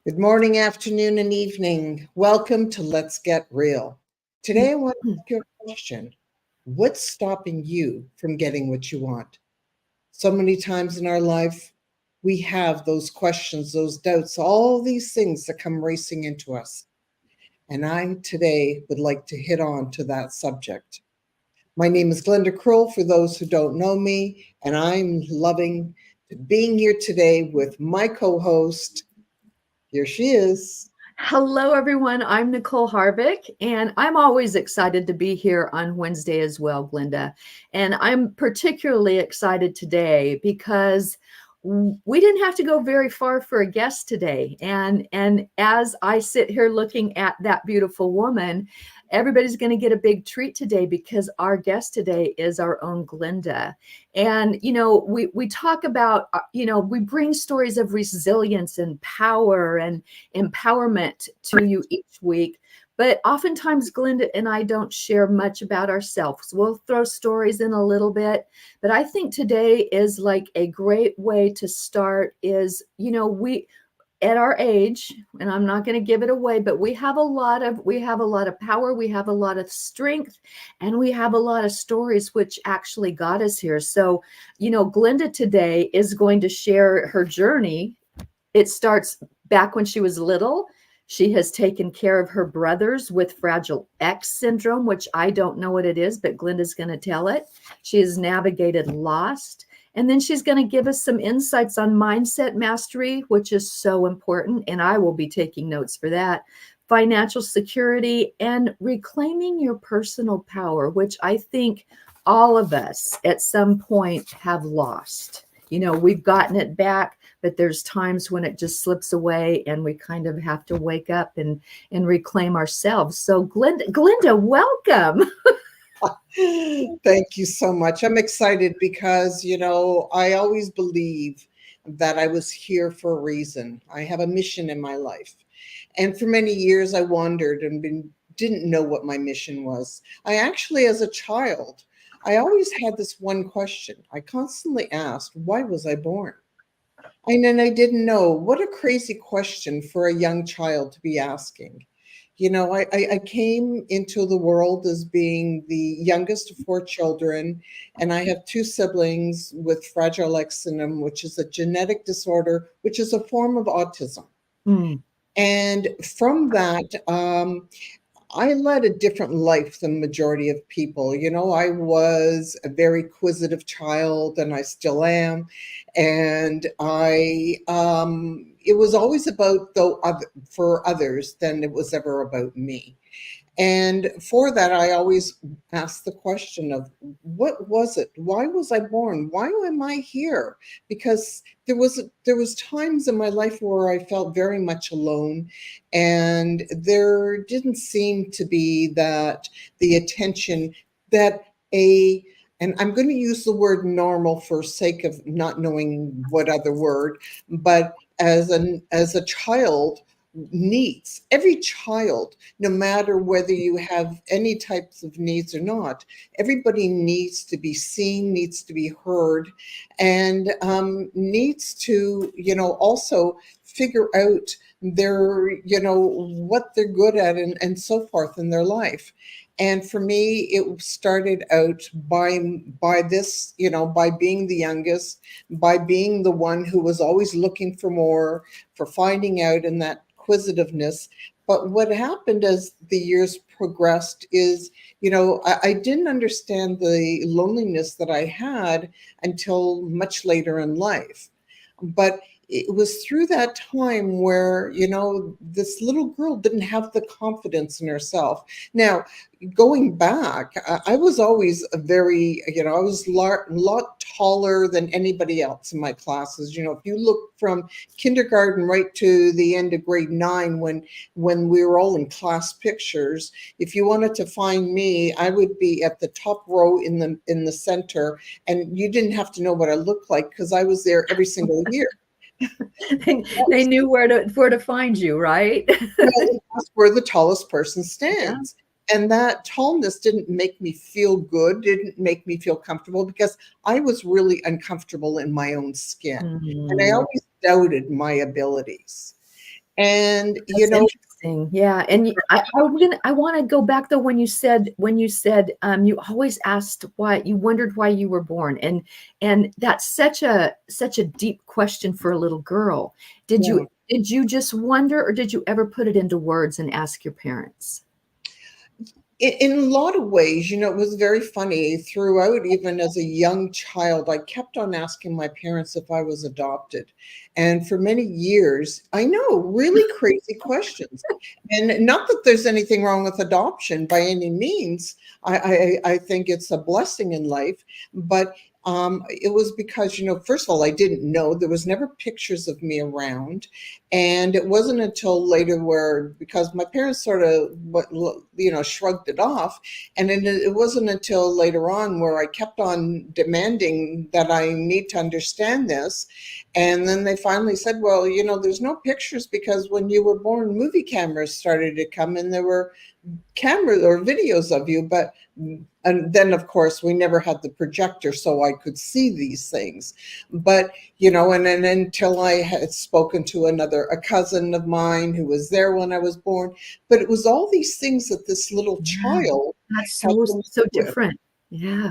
Good morning, afternoon, and evening. Welcome to Let's Get Real. Today, I want to ask you a question. What's stopping you from getting what you want? So many times in our life, we have those questions, those doubts, all these things that come racing into us. And I today would like to hit on to that subject. My name is Glenda Kroll, for those who don't know me, and I'm loving being here today with my co-host. Here she is. Hello, everyone. I'm Nicole Harvick, and I'm always excited to be here on Wednesday as well, Glenda. And I'm particularly excited today because we didn't have to go very far for a guest today. And as I sit here looking at that beautiful woman, everybody's going to get a big treat today because our guest today is our own Glenda. And, we talk about, we bring stories of resilience and power and empowerment to you each week. But oftentimes, Glenda and I don't share much about ourselves. We'll throw stories in a little bit. But I think today is like a great way to start is, we at our age, and I'm not going to give it away, but we have a lot of power, we have a lot of strength, and we have a lot of stories which actually got us here. So, Glenda today is going to share her journey. It starts back when she was little. She has taken care of her brothers with Fragile X syndrome, which I don't know what it is, but Glenda's going to tell it. She has navigated lost. And then she's going to give us some insights on mindset mastery, which is so important. And I will be taking notes for that. Financial security and reclaiming your personal power, which I think all of us at some point have lost. We've gotten it back, but there's times when it just slips away and we kind of have to wake up and reclaim ourselves. So Glenda, welcome. Thank you so much. I'm excited because, I always believe that I was here for a reason. I have a mission in my life. And for many years, I wandered and didn't know what my mission was. I actually, as a child, I always had this one question. I constantly asked, why was I born? And then I didn't know. What a crazy question for a young child to be asking. I came into the world as being the youngest of four children, and I have two siblings with Fragile X syndrome, which is a genetic disorder, which is a form of autism. Mm. And from that, I led a different life than the majority of people. I was a very inquisitive child, and I still am. And it was always about for others than it was ever about me. And for that, I always asked the question of what was it? Why was I born? Why am I here? Because there was times in my life where I felt very much alone, and there didn't seem to be that the attention that and I'm going to use the word normal for sake of not knowing what other word, but as a child needs. Every child, no matter whether you have any types of needs or not, everybody needs to be seen, needs to be heard, and needs to, also figure out what they're good at, and so forth in their life. And for me, it started out by this, by being the youngest, by being the one who was always looking for more, for finding out, and that inquisitiveness. But what happened as the years progressed is, I didn't understand the loneliness that I had until much later in life. But it was through that time where, this little girl didn't have the confidence in herself. Now, going back, I was always a very, I was a lot taller than anybody else in my classes. If you look from kindergarten right to the end of grade 9, when we were all in class pictures, if you wanted to find me, I would be at the top row in the center, and you didn't have to know what I looked like because I was there every single year. They knew where to find you, right? That's where the tallest person stands. Yeah. And that tallness didn't make me feel good, didn't make me feel comfortable, because I was really uncomfortable in my own skin. And I always doubted my abilities. And, That's interesting. Yeah. And I want to go back though when you said you always asked why, you wondered why you were born. And that's such a deep question for a little girl. yeah. Did you just wonder, or did you ever put it into words and ask your parents? In a lot of ways, it was very funny throughout, even as a young child, I kept on asking my parents if I was adopted. And for many years, I know, really crazy questions. And not that there's anything wrong with adoption by any means. I think it's a blessing in life. But it was because, first of all, I didn't know. There was never pictures of me around. And it wasn't until later where, because my parents sort of, shrugged it off. And then it wasn't until later on where I kept on demanding that I need to understand this. And then they finally said, well, there's no pictures because when you were born, movie cameras started to come and there were cameras or videos of you. And then of course we never had the projector so I could see these things. But and then until I had spoken to a cousin of mine who was there when I was born. But it was all these things that this little Yeah, child that's had so to live so with. different. Yeah.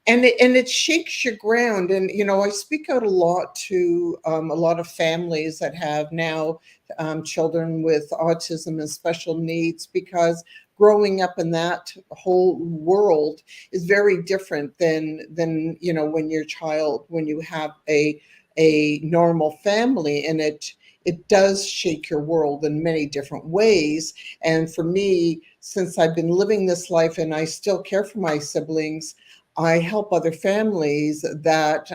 And it shakes your ground. And I speak out a lot to a lot of families that have now children with autism and special needs, because growing up in that whole world is very different than when you have a normal family. And it does shake your world in many different ways. And for me, since I've been living this life and I still care for my siblings, I help other families that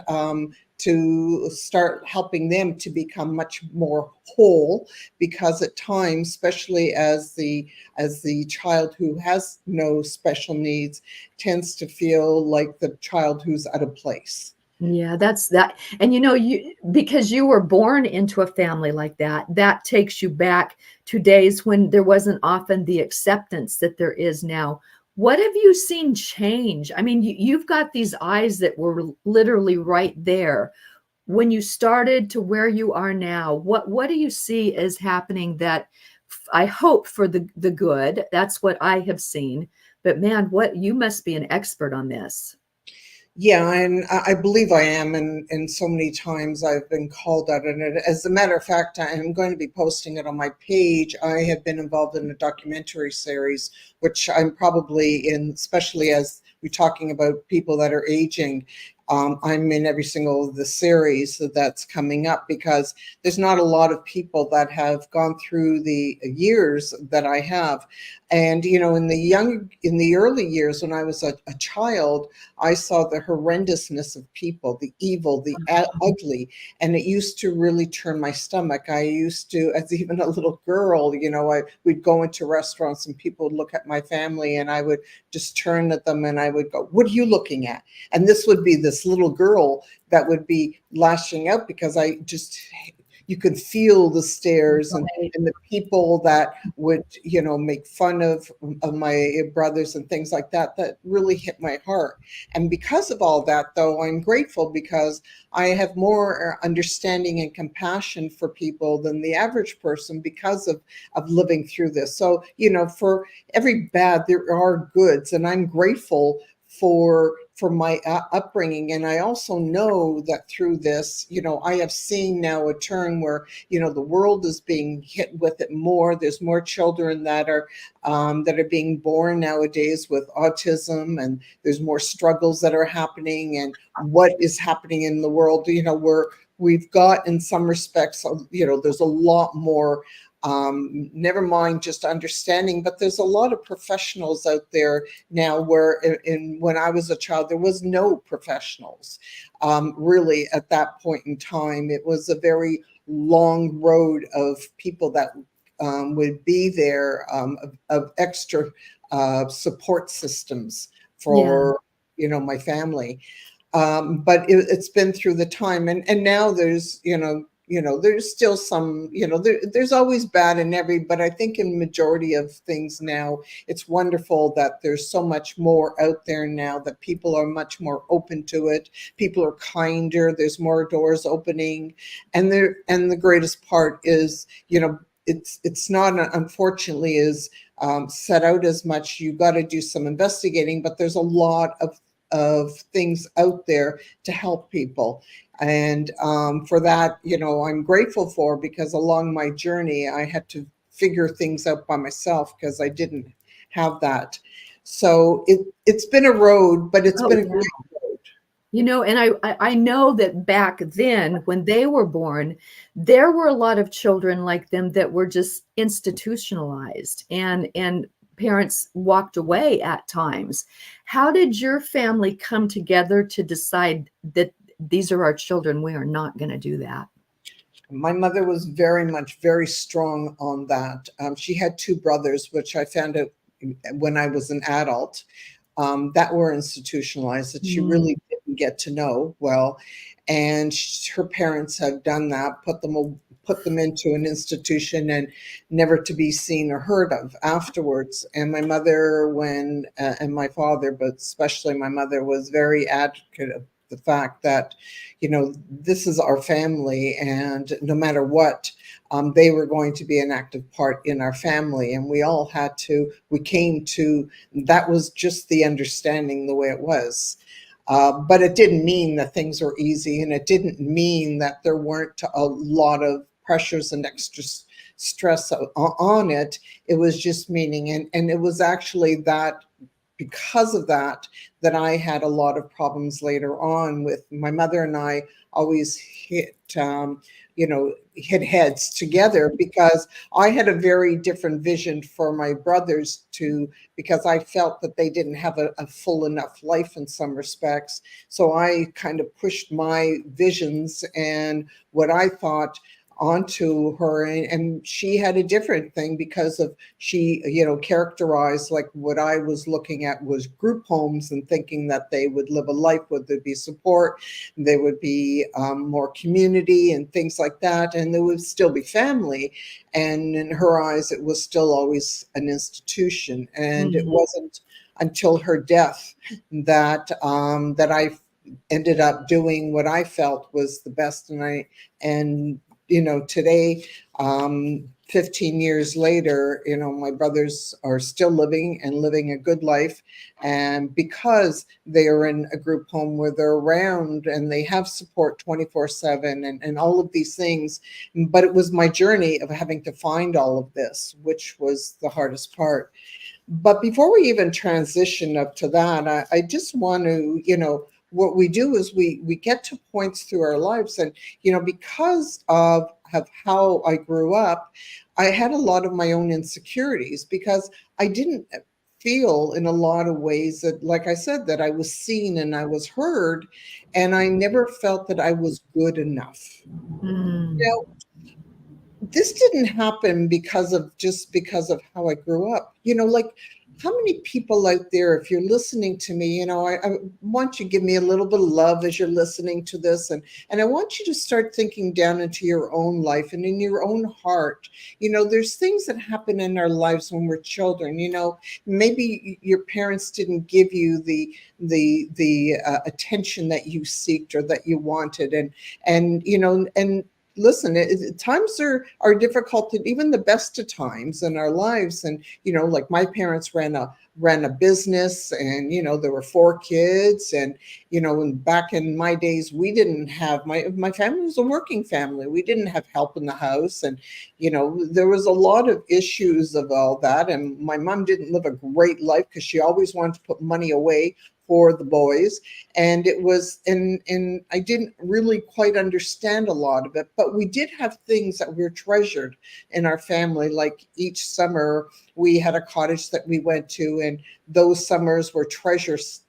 to start helping them to become much more whole, because at times, especially as the child who has no special needs tends to feel like the child who's out of place. Yeah, that's that. And you, because you were born into a family like that, that takes you back to days when there wasn't often the acceptance that there is now. What have you seen change? I mean, you've got these eyes that were literally right there when you started to where you are now. What do you see as happening that I hope for the good? That's what I have seen. But man, what, you must be an expert on this. Yeah, and I believe I am, and so many times I've been called out. And as a matter of fact, I am going to be posting it on my page. I have been involved in a documentary series, which I'm probably in, especially as we're talking about people that are aging. I'm in every single of the series that's coming up, because there's not a lot of people that have gone through the years that I have. And in the early years when I was a child, I saw the horrendousness of people, the evil, the ugly, and it used to really turn my stomach. I used to, as even a little girl, we'd go into restaurants and people would look at my family, and I would just turn at them and I would go, "What are you looking at?" And this would be this little girl that would be lashing out, because you could feel the stares, Right. and the people that would make fun of my brothers and things like that, that really hit my heart. And because of all that, though, I'm grateful, because I have more understanding and compassion for people than the average person, because of living through this. So for every bad there are goods, and I'm grateful for my upbringing. And I also know that through this, I have seen now a turn where the world is being hit with it more. There's more children that are being born nowadays with autism, and there's more struggles that are happening. And what is happening in the world, we've got, in some respects, there's a lot more, never mind just understanding, but there's a lot of professionals out there now, where when I was a child, there was no professionals. Really, at that point in time, it was a very long road of people that would be there, of extra support systems Yeah. for my family. But it's been through the time, and now there's there's still some, there's always bad in every, but I think in majority of things now, it's wonderful that there's so much more out there now, that people are much more open to it. People are kinder. There's more doors opening, and the greatest part is, it's not, unfortunately, is set out as much. You got to do some investigating, but there's a lot of things out there to help people. And for that, I'm grateful for, because along my journey, I had to figure things out by myself because I didn't have that. So it's been a road, but it's Oh, been a yeah. great road. And I know that back then when they were born, there were a lot of children like them that were just institutionalized, and parents walked away at times. How did your family come together to decide that these are our children? We are not going to do that. My mother was very strong on that. She had two brothers, which I found out when I was an adult, that were institutionalized, that she Mm. really didn't get to know well. And her parents had done that, put them into an institution and never to be seen or heard of afterwards. And my mother, and my father, but especially my mother, was very advocate of the fact that, this is our family, and no matter what, they were going to be an active part in our family. And we came to, that was just the understanding, the way it was. But it didn't mean that things were easy, and it didn't mean that there weren't a lot of pressures and extra stress on it. It was just meaning, and it was actually that, because of that, that I had a lot of problems later on with my mother. And I always hit heads together, because I had a very different vision for my brothers too, because I felt that they didn't have a full enough life in some respects. So I kind of pushed my visions and what I thought onto her, and she had a different thing, because of, she characterized, like, what I was looking at was group homes, and thinking that they would live a life where there'd be support, there would be more community and things like that, and there would still be family. And in her eyes, it was still always an institution. And it Mm. wasn't until her death that I ended up doing what I felt was the best. And today, 15 years later, my brothers are still living and living a good life. And because they are in a group home where they're around and they have support 24/7, and all of these things. But it was my journey of having to find all of this, which was the hardest part. But before we even transition up to that, I just want to, what we do is we get to points through our lives, and because of how I grew up, I had a lot of my own insecurities, because I didn't feel in a lot of ways that, like I said, that I was seen and I was heard, and I never felt that I was good enough. Mm. This didn't happen because of how I grew up. Like, how many people out there, if you're listening to me, I want you to give me a little bit of love as you're listening to this, and I want you to start thinking down into your own life and in your own heart. There's things that happen in our lives when we're children. Maybe your parents didn't give you the attention that you seeked or that you wanted, and listen, times are difficult, and even the best of times in our lives. And like, my parents ran a business, and there were 4 kids, and back in my days, we didn't have, my family was a working family. We didn't have help in the house, and there was a lot of issues of all that. And my mom didn't live a great life, because she always wanted to put money away for the boys. And it was, and I didn't really quite understand a lot of it, but we did have things that were treasured in our family. Like, each summer we had a cottage that we went to, and those summers were treasures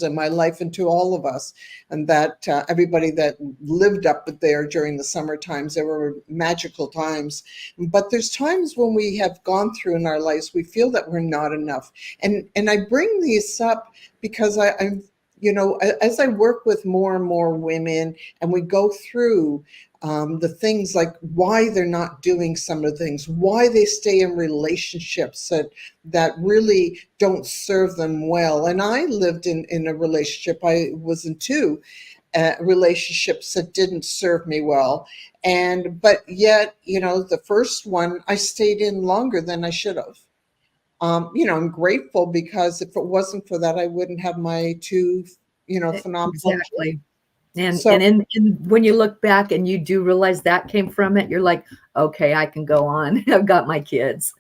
in my life, and to all of us. And that everybody that lived up there during the summer times, there were magical times. But there's times when we have gone through in our lives, we feel that we're not enough. And I bring these up because I'm, as I work with more and more women, and we go through the things, like why they're not doing some of the things, why they stay in relationships that really don't serve them well. And I lived in a relationship, I was in two, relationships that didn't serve me well. But yet, the first one I stayed in longer than I should have. I'm grateful because if it wasn't for that, I wouldn't have my two, phenomenal kids. Exactly. And So, when you look back and you do realize that came from it, you're like, okay, I can go on. I've got my kids.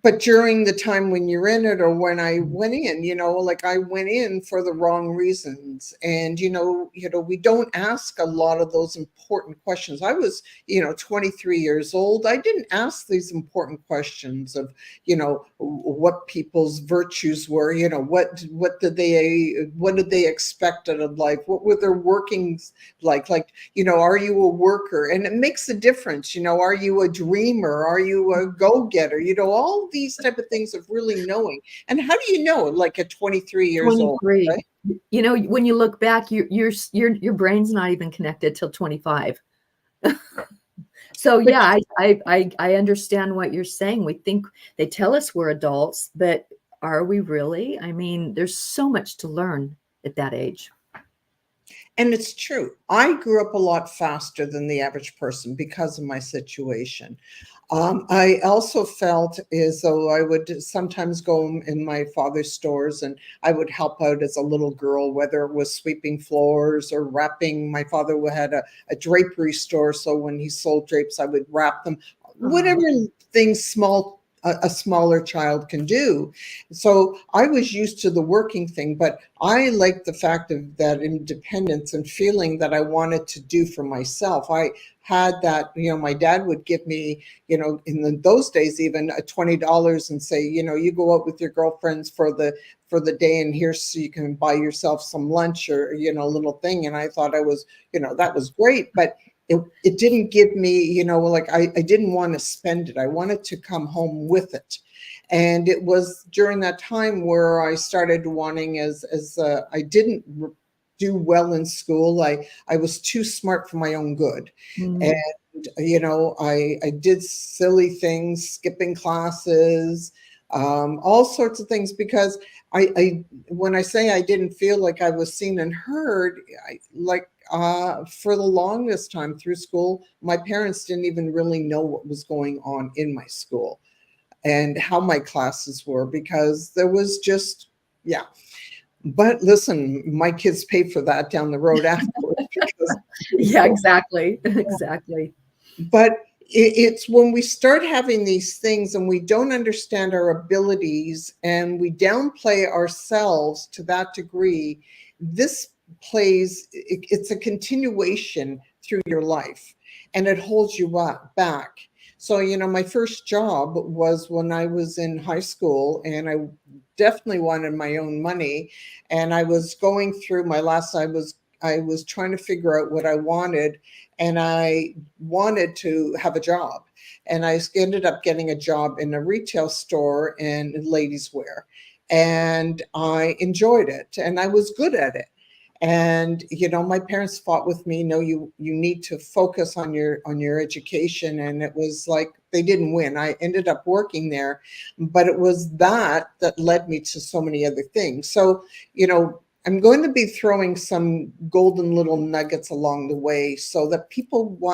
but during the time when you're in it, or when I went in, like I went in for the wrong reasons. And, we don't ask a lot of those important questions. I was, 23 years old. I didn't ask these important questions of, what people's virtues were, what did they expect out of life? What were their workings like, are you a worker? And it makes a difference. Are you a dreamer? Are you a go-getter? All these type of things of really knowing. And how do you know, like at 23 years old, 23. right? When you look back, your brain's not even connected till 25. So But yeah, I understand what you're saying. We think they tell us we're adults, but are we really? I mean, there's so much to learn at that age. And it's true. I grew up a lot faster than the average person because of my situation. I also felt as though I would sometimes go in my father's stores and I would help out as a little girl, whether it was sweeping floors or wrapping. My father had a drapery store, so when he sold drapes, I would wrap them. Whatever things a smaller child can do. So I was used to the working thing, but I liked the fact of that independence and feeling that I wanted to do for myself. I had that, my dad would give me, in those days, even $20 and say, you go out with your girlfriends for the day, and here's so you can buy yourself some lunch or, a little thing. And I thought that was great, but it didn't give me, like I didn't want to spend it. I wanted to come home with it. And it was during that time where I started wanting, as I didn't do well in school. I was too smart for my own good. Mm. And, I did silly things, skipping classes, all sorts of things, because when I say I didn't feel like I was seen and heard, for the longest time through school, my parents didn't even really know what was going on in my school and how my classes were, because there was just, yeah. But listen, my kids paid for that down the road afterwards. Yeah, exactly. Exactly. But it's when we start having these things and we don't understand our abilities and we downplay ourselves to that degree, this it's a continuation through your life, and it holds you back. So, my first job was when I was in high school, and I definitely wanted my own money. And I was going through I was trying to figure out what I wanted, and I wanted to have a job. And I ended up getting a job in a retail store in ladies' wear. And I enjoyed it and I was good at it. And my parents fought with me, no, you need to focus on your education. And it was like they didn't win. I ended up working there, but it was that led me to so many other things. So I'm going to be throwing some golden little nuggets along the way, so that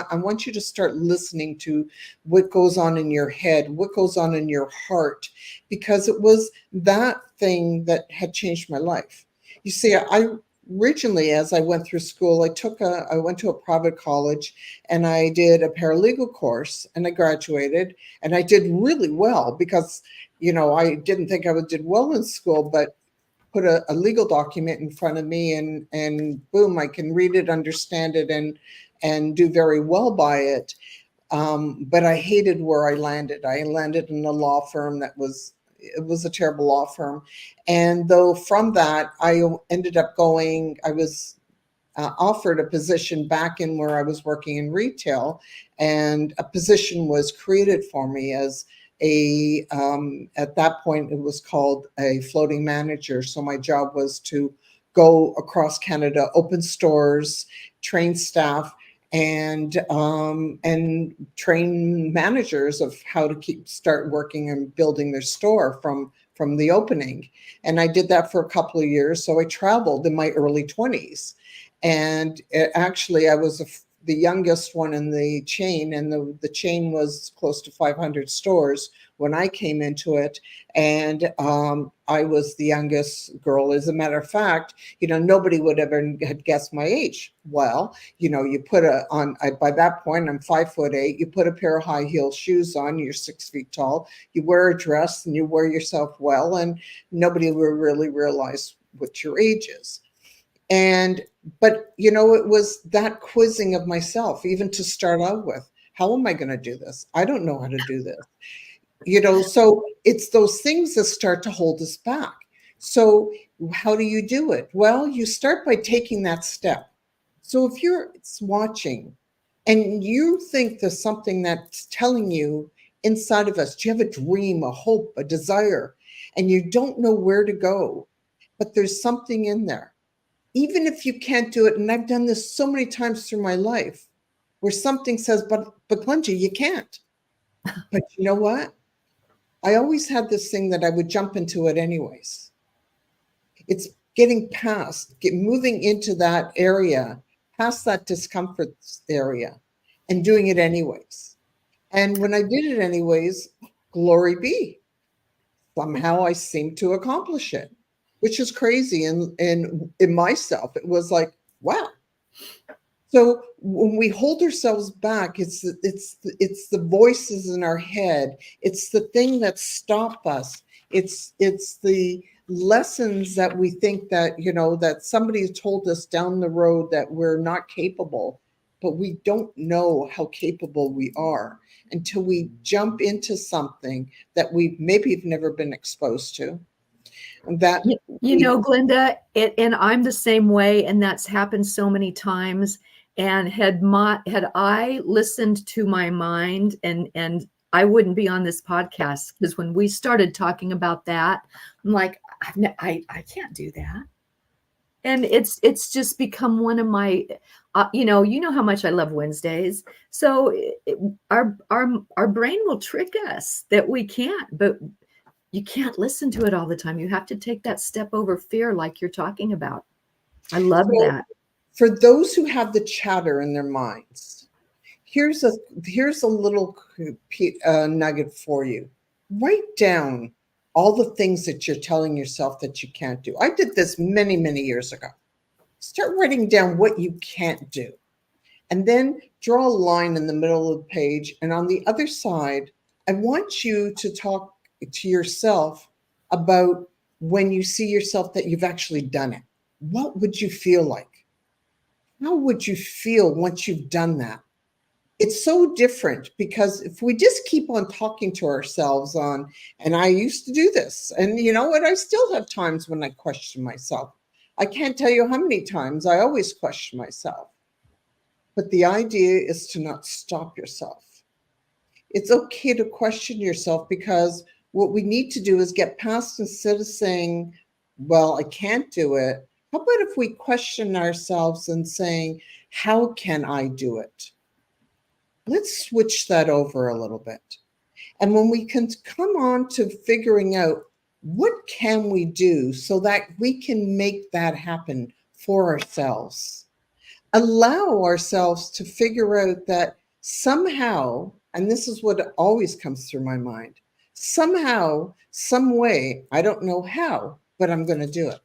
I want you to start listening to what goes on in your head, what goes on in your heart, because it was that thing that had changed my life. You see, I originally, as I went through school, I went to a private college and I did a paralegal course, and I graduated, and I did really well because, I didn't think I did well in school, but put a legal document in front of me, and boom, I can read it, understand it, and do very well by it. But I hated where I landed. I landed in a law firm it was a terrible law firm. And though from that, I ended up I was offered a position back in where I was working in retail, and a position was created for me as at that point it was called a floating manager. So my job was to go across Canada, open stores, train staff, and train managers of how to start working and building their store from the opening. And I did that for a couple of years. So I traveled in my early 20s. And actually, I was the youngest one in the chain, and the chain was close to 500 stores when I came into it. And I was the youngest girl. As a matter of fact, nobody would ever had guessed my age. Well, you put by that point, I'm 5'8". You put a pair of high heel shoes on, you're 6 feet tall. You wear a dress and you wear yourself well, and nobody will really realize what your age is. But it was that quizzing of myself, even to start out with. How am I going to do this? I don't know how to do this. So it's those things that start to hold us back. So how do you do it? Well, you start by taking that step. So if you're watching and you think there's something that's telling you inside of us, do you have a dream, a hope, a desire, and you don't know where to go, but there's something in there. Even if you can't do it, and I've done this so many times through my life, where something says, but Glenda, you can't. But you know what? I always had this thing that I would jump into it anyways. It's getting moving into that area, past that discomfort area, and doing it anyways. And when I did it anyways, glory be. Somehow I seemed to accomplish it, which is crazy. In myself, it was like, wow. So when we hold ourselves back, it's the voices in our head. It's the thing that stop us. It's the lessons that we think that, that somebody told us down the road that we're not capable, but we don't know how capable we are until we jump into something that we maybe have never been exposed to. That Glenda, and I'm the same way, and that's happened so many times. And had I listened to my mind, and I wouldn't be on this podcast, because when we started talking about that, I'm like, I can't do that. And it's just become one of my, you know how much I love Wednesdays. So our brain will trick us that we can't, but you can't listen to it all the time. You have to take that step over fear, like you're talking about. I love that. For those who have the chatter in their minds, here's a little nugget for you. Write down all the things that you're telling yourself that you can't do. I did this many, many years ago. Start writing down what you can't do. And then draw a line in the middle of the page. And on the other side, I want you to talk to yourself about when you see yourself that you've actually done it. What would you feel like? How would you feel once you've done that? It's so different, because if we just keep on talking to ourselves and I used to do this, and you know what? I still have times when I question myself. I can't tell you how many times I always question myself. But the idea is to not stop yourself. It's okay to question yourself, because what we need to do is get past, instead of saying, well, I can't do it. How about if we question ourselves and saying, how can I do it? Let's switch that over a little bit. And when we can come on to figuring out what can we do so that we can make that happen for ourselves, allow ourselves to figure out that somehow, and this is what always comes through my mind, somehow, some way, I don't know how, but I'm going to do it.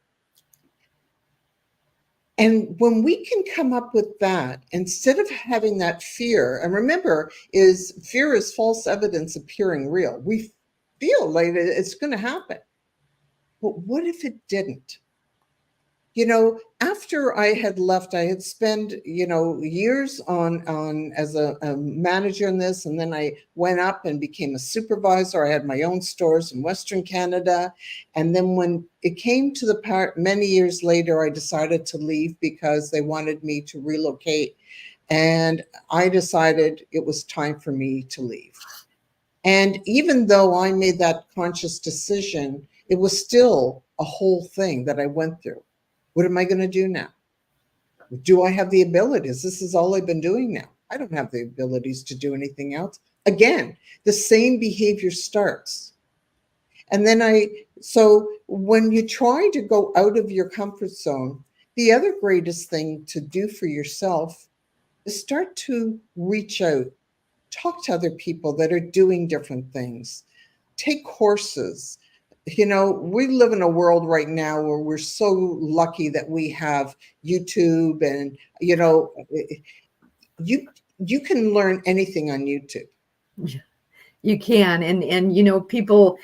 And when we can come up with that, instead of having that fear, and remember, fear is false evidence appearing real. We feel like it's going to happen. But what if it didn't? After I had left, I had spent, years on as a manager in this. And then I went up and became a supervisor. I had my own stores in Western Canada. And then when it came to the part, many years later, I decided to leave because they wanted me to relocate. And I decided it was time for me to leave. And even though I made that conscious decision, it was still a whole thing that I went through. What am I going to do now? Do I have the abilities? This is all I've been doing now. I don't have the abilities to do anything else. Again, the same behavior starts. And then so when you try to go out of your comfort zone, the other greatest thing to do for yourself is start to reach out, talk to other people that are doing different things, take courses. We live in a world right now where we're so lucky that we have YouTube, and you you can learn anything on YouTube. You can. And people,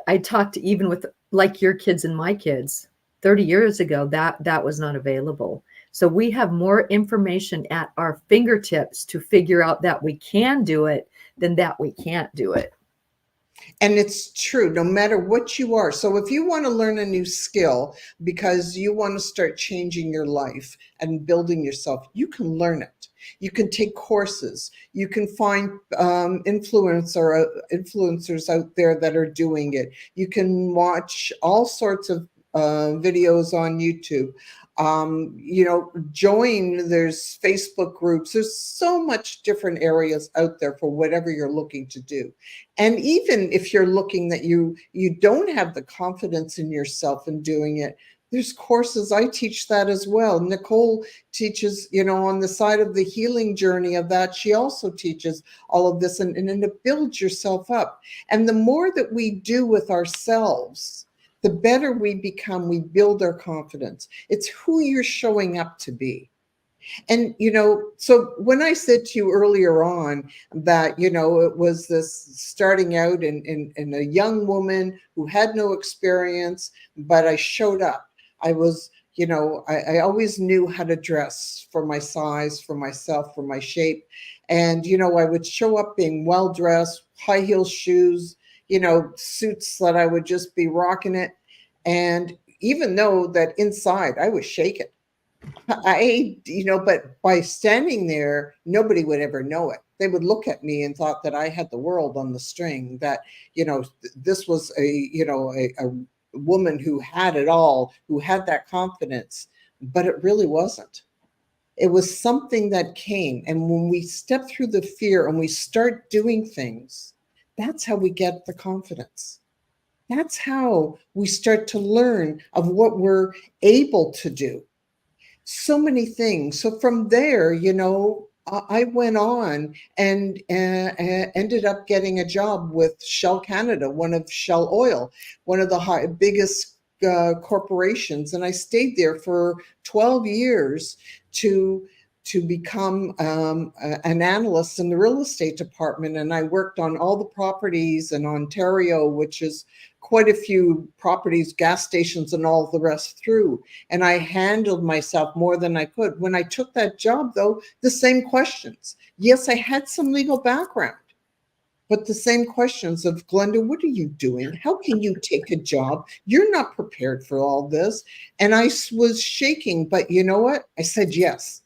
I talked even with like your kids and my kids 30 years ago, that was not available. So we have more information at our fingertips to figure out that we can do it than that we can't do it. And it's true, no matter what you are. So if you want to learn a new skill because you want to start changing your life and building yourself, you can learn it. You can take courses. You can find influencers out there that are doing it. You can watch all sorts of videos on YouTube. There's Facebook groups. There's so much different areas out there for whatever you're looking to do. And even if you're looking that you don't have the confidence in yourself in doing it, there's courses. I teach that as well. Nicole teaches, on the side of the healing journey of that. She also teaches all of this, and to build yourself up. And the more that we do with ourselves, the better we become. We build our confidence. It's who you're showing up to be. And, so when I said to you earlier on that, it was this starting out in a young woman who had no experience, but I showed up. I was, I always knew how to dress for my size, for myself, for my shape. And, I would show up being well-dressed, high heel shoes, suits that I would just be rocking it. And even though that inside I was shaking, but by standing there, nobody would ever know it. They would look at me and thought that I had the world on the string, that, this was a woman who had it all, who had that confidence, but it really wasn't. It was something that came. And when we step through the fear and we start doing things, that's how we get the confidence. That's how we start to learn of what we're able to do. So many things. So from there, I went on and ended up getting a job with Shell Canada, one of Shell Oil, one of the biggest corporations. And I stayed there for 12 years to become an analyst in the real estate department. And I worked on all the properties in Ontario, which is quite a few properties, gas stations, and all the rest through. And I handled myself more than I could. When I took that job, though, the same questions. Yes, I had some legal background, but the same questions of, Glenda, what are you doing? How can you take a job? You're not prepared for all this. And I was shaking, but you know what? I said yes.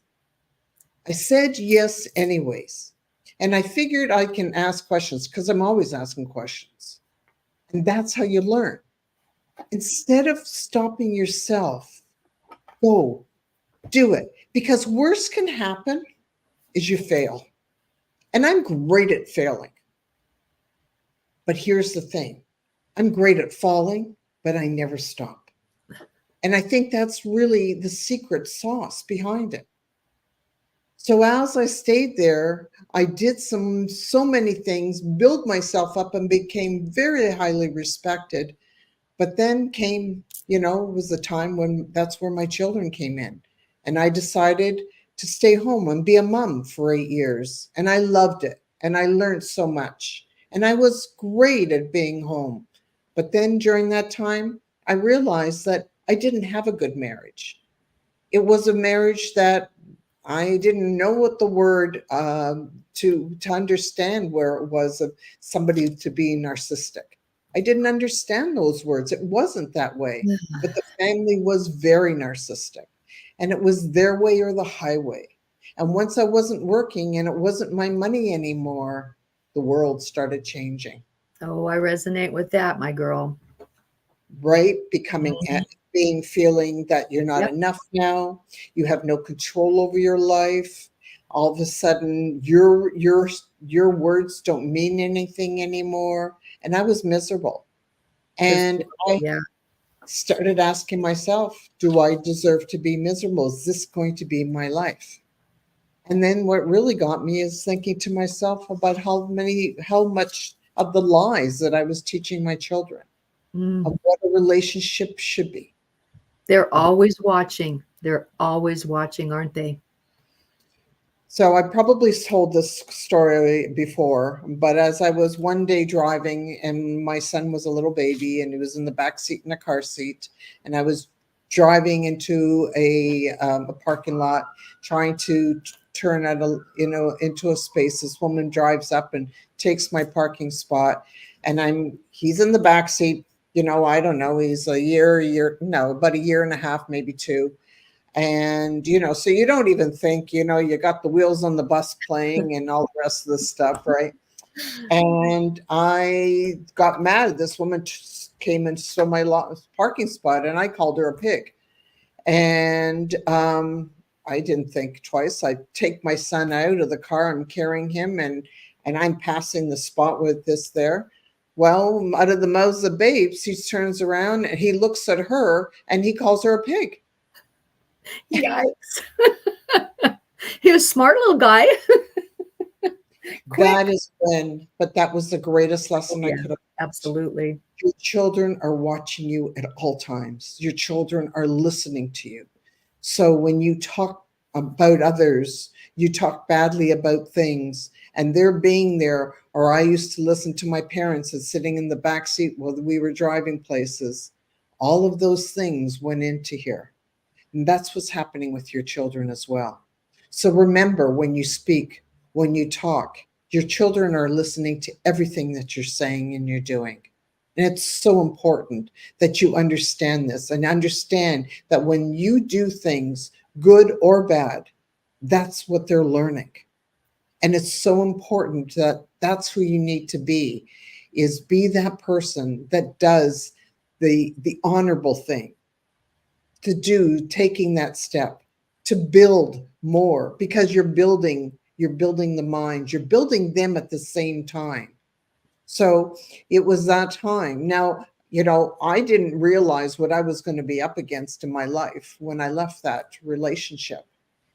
I said yes anyways. And I figured I can ask questions because I'm always asking questions. And that's how you learn. Instead of stopping yourself, go do it. Because worst can happen is you fail. And I'm great at failing. But here's the thing. I'm great at falling, but I never stop. And I think that's really the secret sauce behind it. So as I stayed there, I did so many things, built myself up, and became very highly respected. But then came, was the time when that's where my children came in. And I decided to stay home and be a mom for 8 years. And I loved it. And I learned so much. And I was great at being home. But then during that time, I realized that I didn't have a good marriage. It was a marriage that I didn't know what the word to understand where it was of somebody to be narcissistic. I didn't understand those words. It wasn't that way. But the family was very narcissistic. And it was their way or the highway. And once I wasn't working and it wasn't my money anymore, the world started changing. Oh, I resonate with that, my girl. Right? Feeling that you're not Yep. enough now. You have no control over your life. All of a sudden, your words don't mean anything anymore. And I was miserable. And Yeah. started asking myself, do I deserve to be miserable? Is this going to be my life? And then what really got me is thinking to myself about how much of the lies that I was teaching my children Mm. of what a relationship should be. They're always watching. They're always watching, aren't they? So I probably told this story before, but as I was one day driving and my son was a little baby and he was in the back seat in a car seat, and I was driving into a parking lot trying to turn at into a space. This woman drives up and takes my parking spot, and he's in the back seat. I don't know. He's about a year and a half, maybe two. And, so you don't even think, you got the wheels on the bus playing and all the rest of the stuff, right? And I got mad. This woman came and stole my parking spot, and I called her a pig. And I didn't think twice. I take my son out of the car. I'm carrying him, and I'm passing the spot with this there. Well, out of the mouths of babes, he turns around and he looks at her and he calls her a pig. Yikes. He was a smart little guy. That was the greatest lesson I could have. Absolutely. Your children are watching you at all times. Your children are listening to you. So when you talk about others, you talk badly about things, and they're being there. Or I used to listen to my parents and sitting in the back seat while we were driving places. All of those things went into here. And that's what's happening with your children as well. So remember, when you speak, when you talk, your children are listening to everything that you're saying and you're doing. And it's so important that you understand this and understand that when you do things, good or bad, that's what they're learning. And it's so important that that's who you need to is be that person that does the honorable thing, to do, taking that step to build more, because you're building the mind, you're building them at the same time. So it was that time. Now, I didn't realize what I was going to be up against in my life when I left that relationship.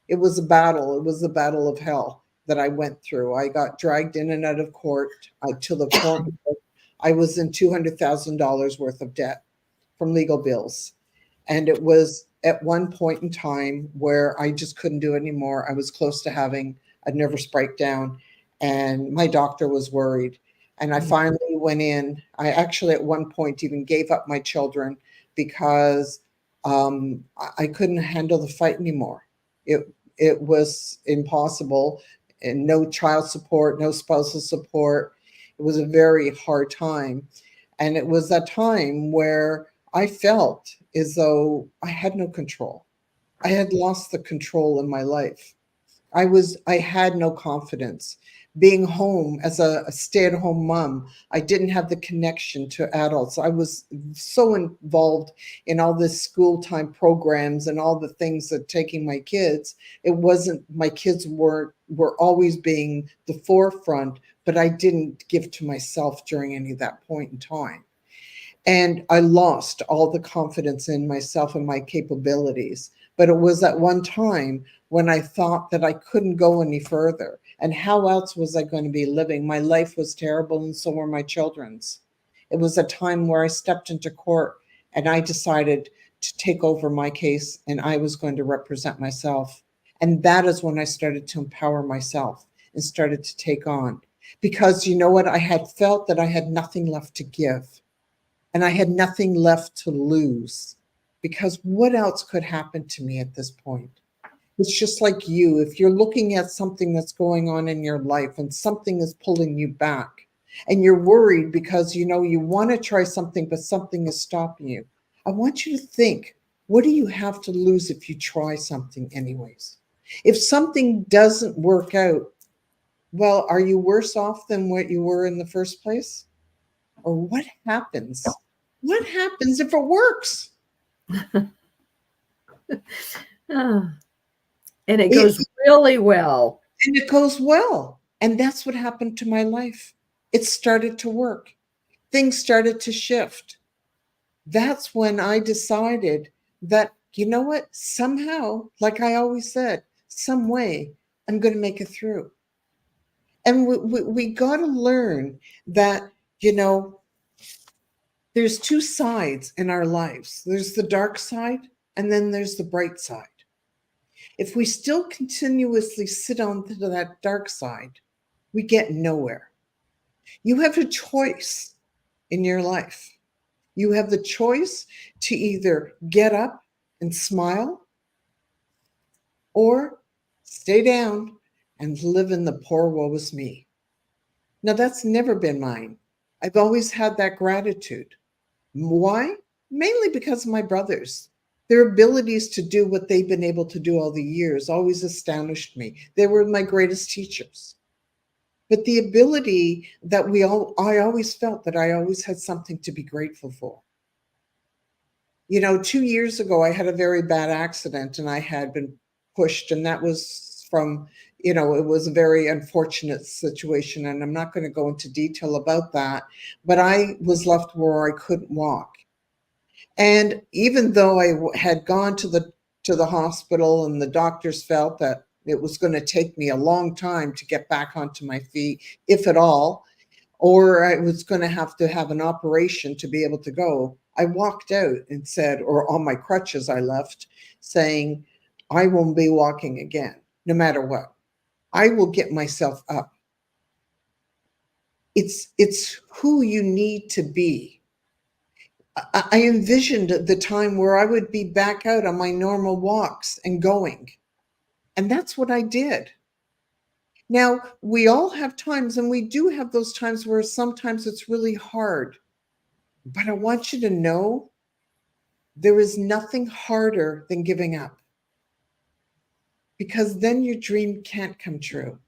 It was a battle. It was the battle of hell that I went through. I got dragged in and out of court to the point where I was in $200,000 worth of debt from legal bills. And it was at one point in time where I just couldn't do it anymore. I was close to having a nervous breakdown, and my doctor was worried. And I finally went in. I actually, at one point, even gave up my children because I couldn't handle the fight anymore. It was impossible, and no child support, no spousal support. It was a very hard time. And it was that time where I felt as though I had no control. I had lost the control in my life. I had no confidence. Being home as a stay-at-home mom, I didn't have the connection to adults. I was so involved in all this school time programs and all the things that taking my kids. My kids were always being the forefront, but I didn't give to myself during any of that point in time. And I lost all the confidence in myself and my capabilities. But it was at one time when I thought that I couldn't go any further. And how else was I going to be living? My life was terrible, and so were my children's. It was a time where I stepped into court and I decided to take over my case, and I was going to represent myself. And that is when I started to empower myself and started to take on. Because you know what? I had felt that I had nothing left to give. And I had nothing left to lose, because what else could happen to me at this point? It's just like you. If you're looking at something that's going on in your life and something is pulling you back and you're worried because you want to try something, but something is stopping you. I want you to think, what do you have to lose if you try something anyways? If something doesn't work out, well, are you worse off than what you were in the first place? Or what happens? What happens if it works? And it goes really well. And it goes well. And that's what happened to my life. It started to work. Things started to shift. that's when I decided that, you know what, somehow, like I always said, some way I'm going to make it through. And we got to learn that, you know, there's two sides in our lives. There's the dark side, and then there's the bright side. If we still continuously sit on to that dark side, we get nowhere. You have a choice in your life. You have the choice to either get up and smile or stay down and live in the poor woe is me. Now, that's never been mine. I've always had that gratitude. Why? Mainly because of my brothers. Their abilities to do what they've been able to do all the years always astonished me. They were my greatest teachers. But the ability that I always felt that I always had something to be grateful for. You know, 2 years ago, I had a very bad accident and I had been pushed, and that was from, you know, it was a very unfortunate situation. And I'm not going to go into detail about that, but I was left where I couldn't walk. And even though I had gone to the hospital and the doctors felt that it was going to take me a long time to get back onto my feet, if at all, or I was going to have an operation to be able to go, I walked out and said, or on my crutches, I left saying, I won't be walking again, no matter what. I will get myself up. It's who you need to be. I envisioned the time where I would be back out on my normal walks and going. And that's what I did. Now, we all have times, and we do have those times where sometimes it's really hard. But I want you to know there is nothing harder than giving up, because then your dream can't come true.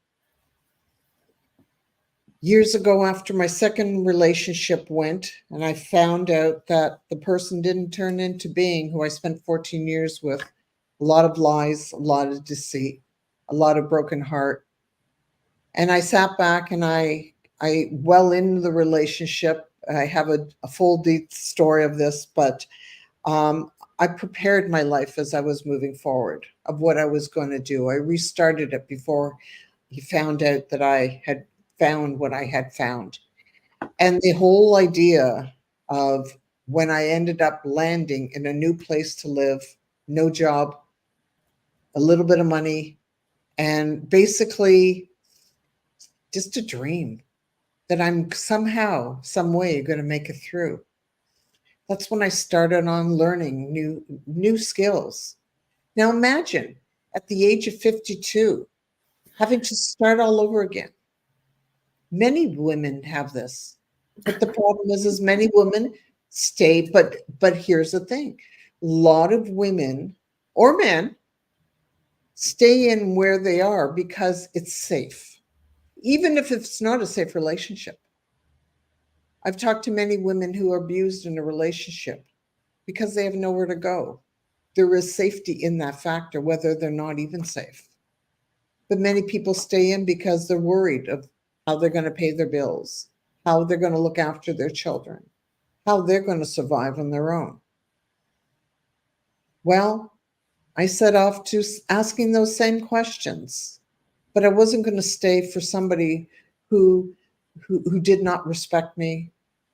Years ago, after my second relationship went, and I found out that the person didn't turn into being who I spent 14 years with, a lot of lies, a lot of deceit, a lot of broken heart. And I sat back and I well into the relationship. I have a full deep story of this, but I prepared my life as I was moving forward of what I was going to do. I restarted it before he found out that I had found what I had found. And the whole idea of when I ended up landing in a new place to live, no job, a little bit of money, and basically just a dream that I'm somehow, some way going to make it through. That's when I started on learning new skills. Now imagine at the age of 52, having to start all over again. Many women have this, but the problem is many women stay. But here's the thing: a lot of women or men stay in where they are because it's safe, even if it's not a safe relationship. I've talked to many women who are abused in a relationship because they have nowhere to go. There is safety in that factor, whether they're not even safe. But many people stay in because they're worried of how they're going to pay their bills, how they're going to look after their children, how they're going to survive on their own. Well, I set off to asking those same questions, but I wasn't going to stay for somebody who did not respect me.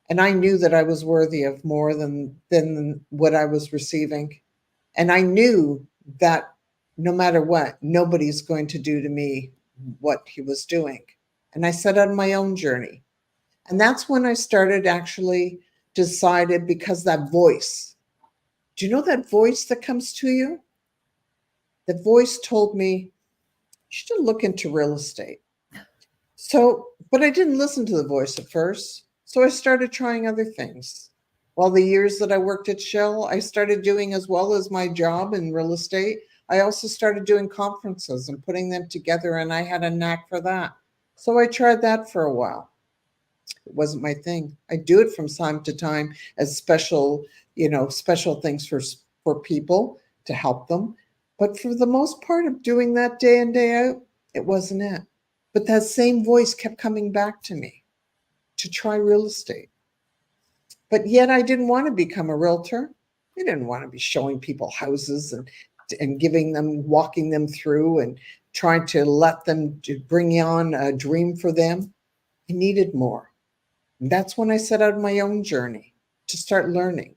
And I knew that I was worthy of more than what I was receiving. And I knew that no matter what, nobody's going to do to me what he was doing. And I set on my own journey. And that's when I started actually decided, because that voice, do you know that voice that comes to you? That voice told me, you should look into real estate. So, but I didn't listen to the voice at first. So I started trying other things. While the years that I worked at Shell, I started doing, as well as my job in real estate, I also started doing conferences and putting them together, and I had a knack for that. So I tried that for a while. It wasn't my thing. I do it from time to time as special, special things for people to help them. But for the most part of doing that day in, day out, it wasn't it. But that same voice kept coming back to me to try real estate. But yet I didn't want to become a realtor. I didn't want to be showing people houses and giving them, walking them through and trying to let them to bring on a dream for them. I needed more. And that's when I set out on my own journey to start learning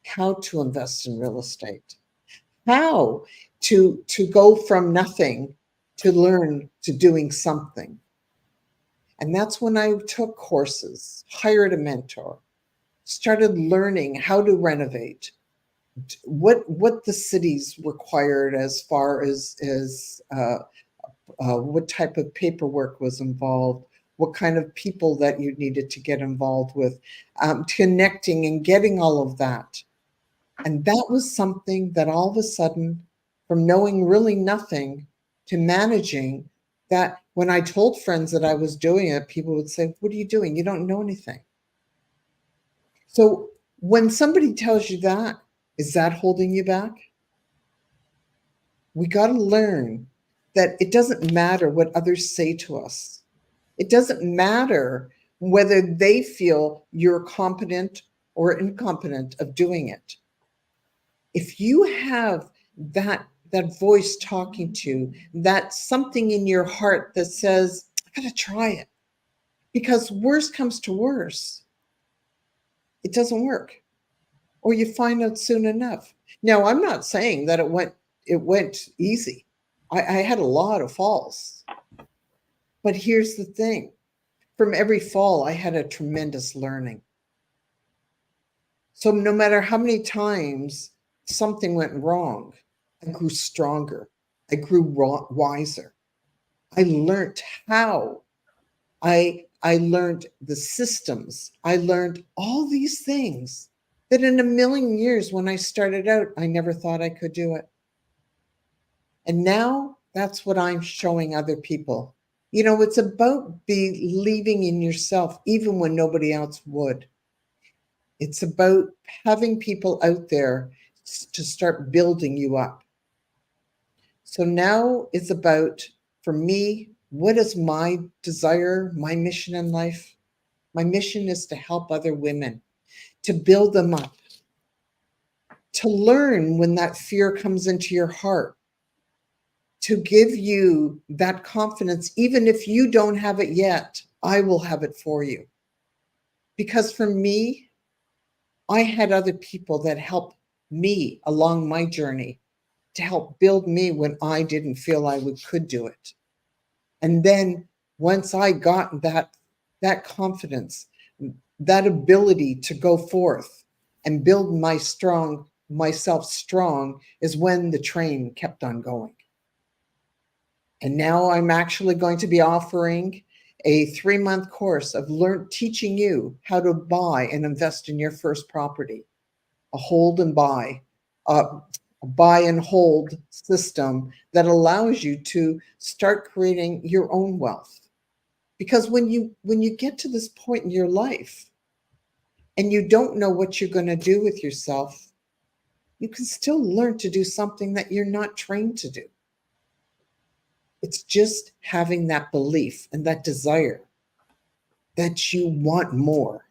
how to invest in real estate, how to go from nothing to learn to doing something. And that's when I took courses, hired a mentor, started learning how to renovate, what the cities required as far as what type of paperwork was involved, what kind of people that you needed to get involved with, connecting and getting all of that. And that was something that all of a sudden, from knowing really nothing to managing, that when I told friends that I was doing it, people would say, "What are you doing? You don't know anything." So when somebody tells you that, is that holding you back? We got to learn that it doesn't matter what others say to us. It doesn't matter whether they feel you're competent or incompetent of doing it. If you have that voice talking to you, that something in your heart that says, "I got to try it," because worse comes to worse, it doesn't work, or you find out soon enough. Now, I'm not saying that it went easy. I had a lot of falls, but here's the thing: from every fall, I had a tremendous learning. So no matter how many times something went wrong, I grew stronger. I grew wiser. I learned how. I learned the systems. I learned all these things that in a million years when I started out, I never thought I could do it. And now that's what I'm showing other people. It's about believing in yourself, even when nobody else would. It's about having people out there to start building you up. So now it's about, for me, what is my desire, my mission in life? My mission is to help other women, to build them up, to learn when that fear comes into your heart, to give you that confidence. Even if you don't have it yet, I will have it for you. Because for me, I had other people that helped me along my journey to help build me when I didn't feel I could do it. And then once I got that confidence, that ability to go forth and build myself strong, is when the train kept on going. And now I'm actually going to be offering a 3-month course of teaching you how to buy and invest in your first property, a hold and buy, a buy and hold system that allows you to start creating your own wealth. Because when you get to this point in your life and you don't know what you're going to do with yourself, you can still learn to do something that you're not trained to do. It's just having that belief and that desire that you want more.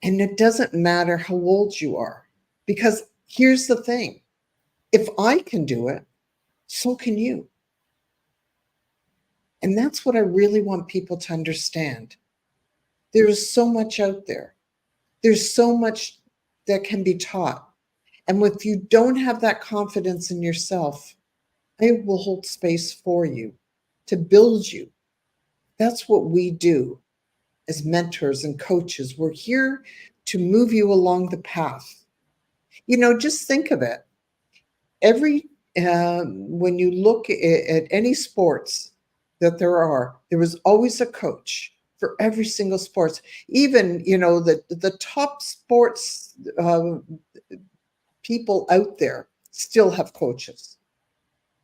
And it doesn't matter how old you are, because here's the thing: if I can do it, so can you. And that's what I really want people to understand. There is so much out there. There's so much that can be taught. And if you don't have that confidence in yourself, I will hold space for you to build you. That's what we do as mentors and coaches. We're here to move you along the path. Just think of it. When you look at any sports that there was always a coach for every single sports. Even the top sports people out there still have coaches,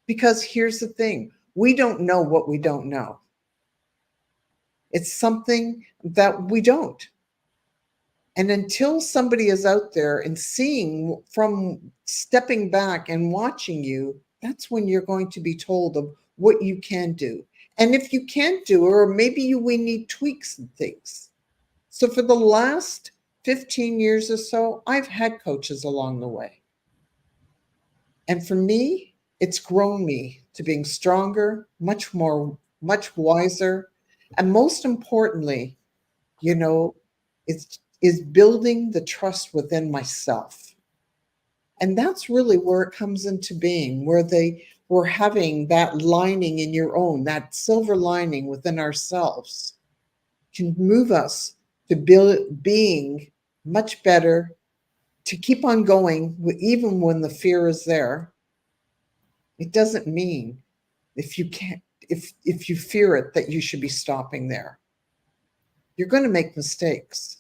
because here's the thing: we don't know what we don't know. It's something that we don't. And until somebody is out there and seeing, from stepping back and watching you, that's when you're going to be told of what you can do. And if you can't do, or maybe we need tweaks and things. So for the last 15 years or so, I've had coaches along the way. And for me, it's grown me to being stronger, much wiser. And most importantly, you know, is building the trust within myself. And that's really where it comes into being, where we're having that lining in your own, that silver lining within ourselves can move us to being much better, to keep on going, even when the fear is there. It doesn't mean if you can't, if you fear it, that you should be stopping there. You're going to make mistakes,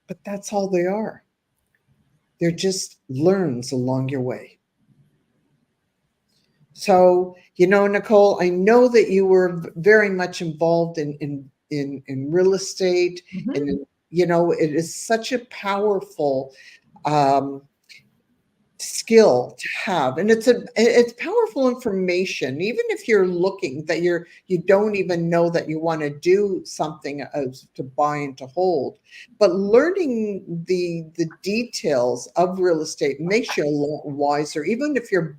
but that's all they are. They're just learns along your way. So, Nicole, I know that you were very much involved in real estate, Mhm. and it is such a powerful skill to have, and it's powerful information, even if you're looking that you don't even know that you want to do something as to buy and to hold, but learning the details of real estate makes you a lot wiser, even if you're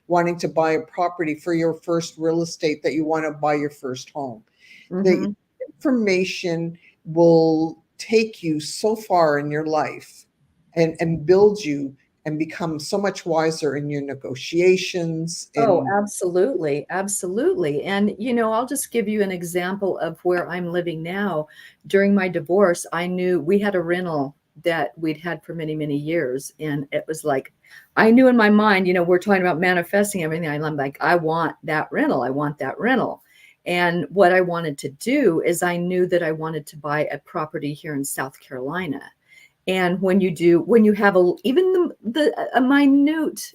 wanting to buy a property for your first real estate, that you want to buy your first home. The Mhm. information will take you so far in your life, and build you and become so much wiser in your negotiations. Oh, And absolutely. Absolutely. And, I'll just give you an example of where I'm living now. During my divorce, I knew we had a rental that we'd had for many, many years. And it was like, I knew in my mind, we're talking about manifesting everything. I'm like, I want that rental. I want that rental. And what I wanted to do is I knew that I wanted to buy a property here in South Carolina. And when you have even a minute,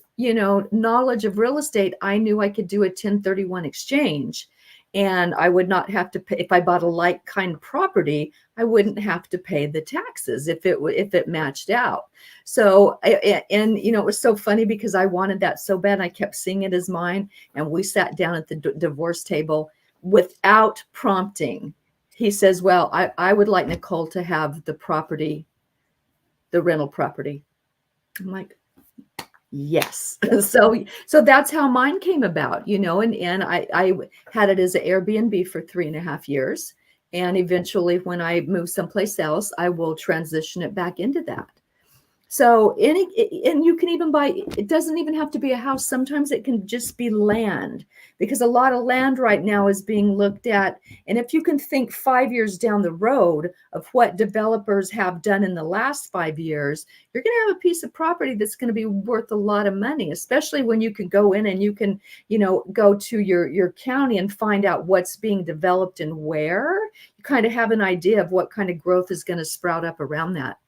knowledge of real estate, I knew I could do a 1031 exchange, and I would not have to pay. If I bought a like kind property, I wouldn't have to pay the taxes if it matched out. So, and it was so funny because I wanted that so bad, and I kept seeing it as mine. And we sat down at the divorce table without prompting. He says, well, I would like Nicole to have the rental property. I'm like, yes. So that's how mine came about, and I had it as an Airbnb for 3.5 years. And eventually when I move someplace else, I will transition it back into that. So and you can even buy, it doesn't even have to be a house. Sometimes it can just be land, because a lot of land right now is being looked at. And if you can think 5 years down the road of what developers have done in the last 5 years, you're going to have a piece of property that's going to be worth a lot of money, especially when you can go in and you can, go to your county and find out what's being developed and where. You kind of have an idea of what kind of growth is going to sprout up around that.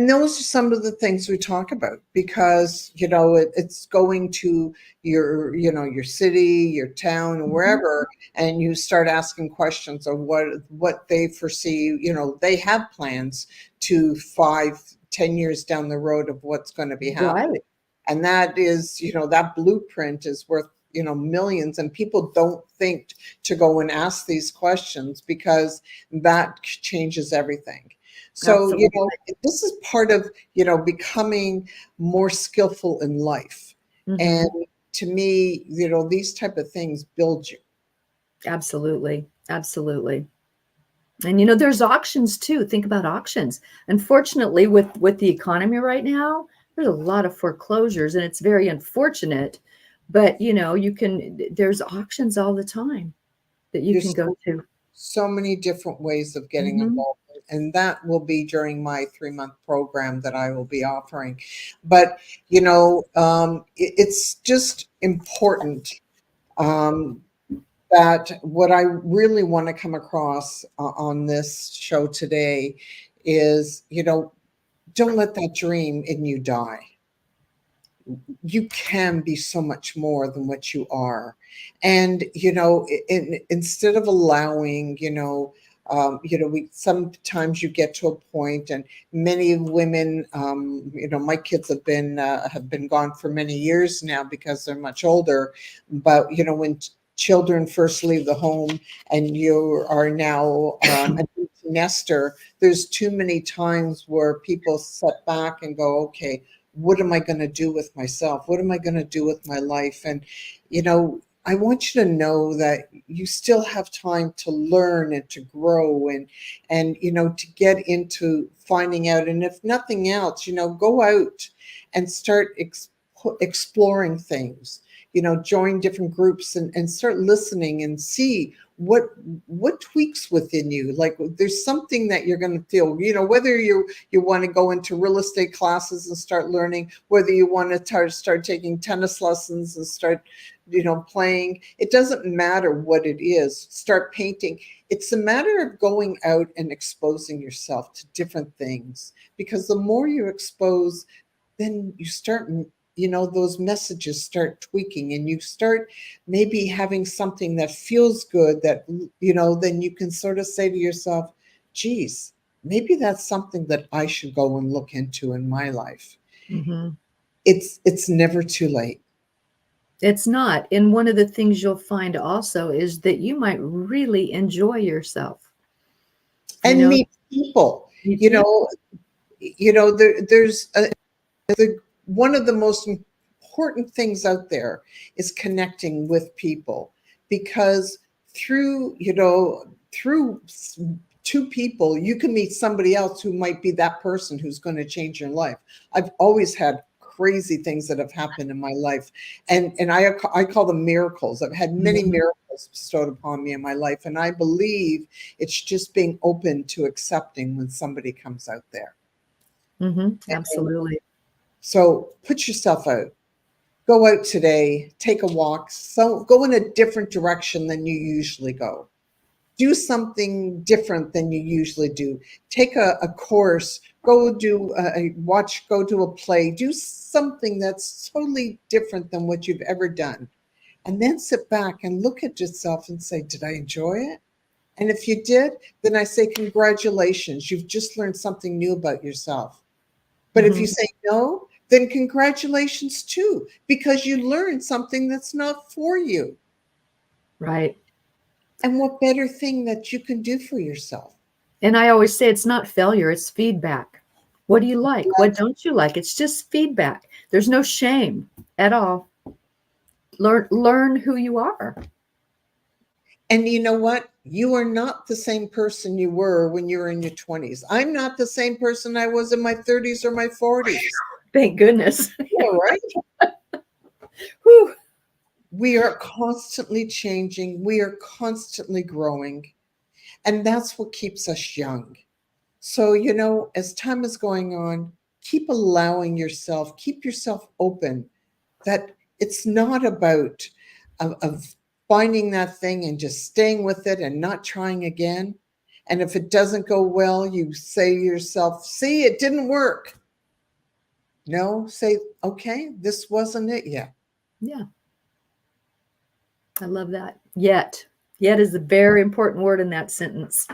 those are some of the things we talk about, because it's going to your city, your town, or Mhm. wherever, and you start asking questions of what they foresee. They have plans to 5-10 years down the road of what's going to be happening, Right. and that is, that blueprint is worth millions, and people don't think to go and ask these questions, because that changes everything. So, Absolutely. this is part of, becoming more skillful in life. And Mhm. to me, these type of things build you. Absolutely. Absolutely. And there's auctions too. Think about auctions. Unfortunately, with the economy right now, there's a lot of foreclosures, and it's very unfortunate. But there's auctions all the time that you can There's go to. so many different ways of getting Mhm. involved. And that will be during my 3-month program that I will be offering. But, it's just important, um, that what I really want to come across on this show today is, don't let that dream in you die. You can be so much more than what you are. And, instead of allowing, we sometimes you get to a point, and many women, my kids have been gone for many years now because they're much older. But, when children first leave the home, and you are now, nester, there's too many times where people sit back and go, okay, what am I going to do with myself? What am I going to do with my life? And, I want you to know that you still have time to learn and to grow and to get into finding out. And if nothing else, go out and start exploring things, join different groups and start listening and see what tweaks within you. Like there's something that you're going to feel, whether you want to go into real estate classes and start learning, whether you want to start taking tennis lessons and start playing. It doesn't matter what it is. Start painting. It's a matter of going out and exposing yourself to different things, because the more you expose, then you start, those messages start tweaking, and you start maybe having something that feels good that, then you can sort of say to yourself, geez, maybe that's something that I should go and look into in my life. Mm-hmm. It's never too late. It's not. And one of the things you'll find also is that you might really enjoy yourself. And meet people. There's one of the most important things out there is connecting with people, because through two people, you can meet somebody else who might be that person who's going to change your life. I've always had crazy things that have happened in my life, and I call them miracles. I've had many miracles bestowed upon me in my life, and I believe it's just being open to accepting when somebody comes out there. Absolutely. So put yourself out. Go out today, take a walk. So go in a different direction than you usually go. Do something different than you usually do. Take a course, go do go to a play, do something that's totally different than what you've ever done. And then sit back and look at yourself and say, did I enjoy it? And if you did, then I say, congratulations. You've just learned something new about yourself. But if you say no, then congratulations too, because you learned something that's not for you. Right. And what better thing that you can do for yourself? And I always say it's not failure, it's feedback. What do you like? What don't you like? It's just feedback. There's no shame at all. Learn who you are. And you know what? You are not the same person you were when you were in your 20s. I'm not the same person I was in my 30s or my 40s. Thank goodness. Yeah, right? Whew. We are constantly changing. We are constantly growing. And that's what keeps us young. So, as time is going on, keep allowing yourself, keep yourself open, that it's not about of finding that thing and just staying with it and not trying again. And if it doesn't go well, you say to yourself, see, it didn't work. No, say, okay, this wasn't it yet. Yeah. I love that. Yet is a very important word in that sentence.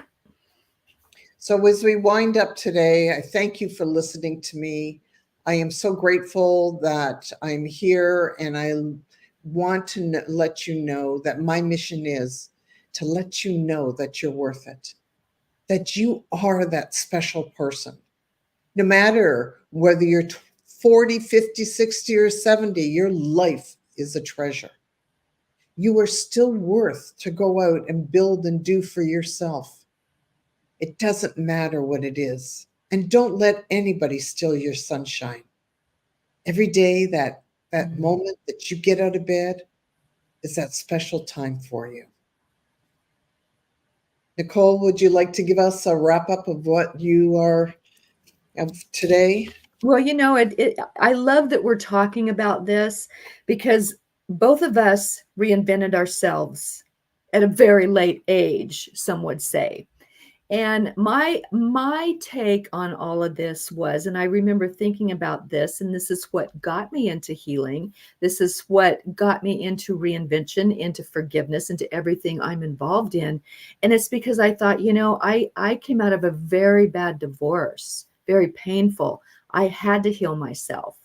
So as we wind up today, I thank you for listening to me. I am so grateful that I'm here, and I want to let you know that my mission is to let you know that you're worth it, that you are that special person. No matter whether you're 40, 50, 60, or 70, your life is a treasure. You are still worth to go out and build and do for yourself. It doesn't matter what it is. And don't let anybody steal your sunshine. Every day, that moment that you get out of bed is that special time for you. Nicole, would you like to give us a wrap up of what you are of today? Well, I love that we're talking about this, because both of us reinvented ourselves at a very late age, some would say. And my take on all of this was, and I remember thinking about this, and this is what got me into healing. This is what got me into reinvention, into forgiveness, into everything I'm involved in. And it's because I thought, I came out of a very bad divorce, very painful. I had to heal myself.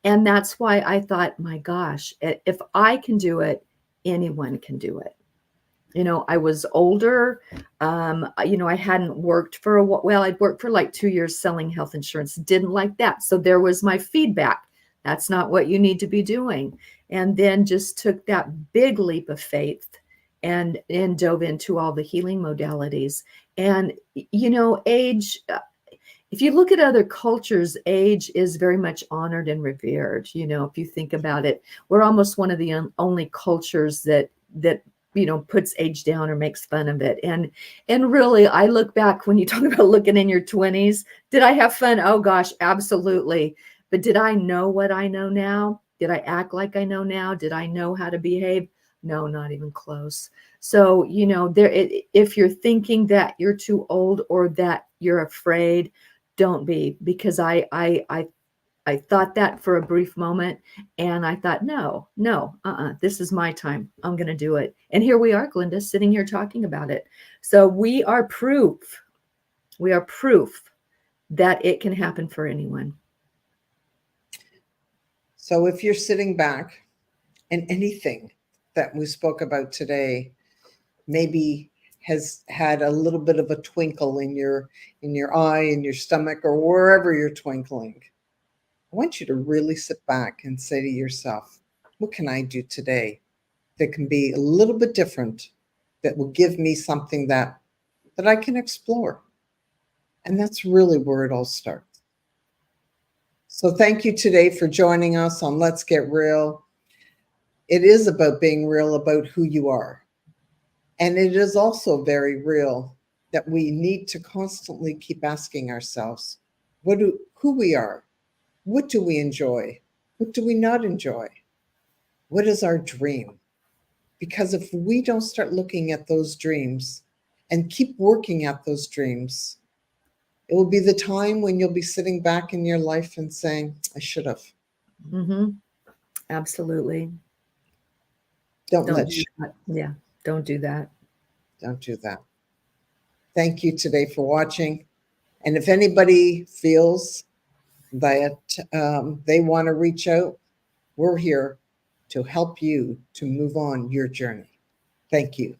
And that's why I thought, my gosh, if I can do it, anyone can do it. I was older. I hadn't worked for a while. Well, I'd worked for like 2 years selling health insurance. Didn't like that. So there was my feedback. That's not what you need to be doing. And then just took that big leap of faith and dove into all the healing modalities. And, age, if you look at other cultures, age is very much honored and revered. If you think about it, we're almost one of the only cultures that puts age down or makes fun of it. And really, I look back when you talk about looking in your 20s, did I have fun? Oh gosh, absolutely. But did I know what I know now? Did I act like I know now? Did I know how to behave? No, not even close. So, if you're thinking that you're too old or that you're afraid, don't be, because I thought that for a brief moment, and I thought, no, this is my time. I'm going to do it. And here we are, Glenda, sitting here talking about it. So we are proof that it can happen for anyone. So if you're sitting back and anything that we spoke about today maybe has had a little bit of a twinkle in your eye, in your stomach, or wherever you're twinkling, I want you to really sit back and say to yourself, what can I do today that can be a little bit different, that will give me something that I can explore? And that's really where it all starts. So thank you today for joining us on Let's Get Real. It is about being real about who you are. And it is also very real that we need to constantly keep asking ourselves, who we are. What do we enjoy? What do we not enjoy? What is our dream? Because if we don't start looking at those dreams and keep working at those dreams, it will be the time when you'll be sitting back in your life and saying, I should have. Mm-hmm. Absolutely. Don't do that. Yeah, don't do that. Don't do that. Thank you today for watching. And if anybody feels that they want to reach out, we're here to help you to move on your journey. Thank you.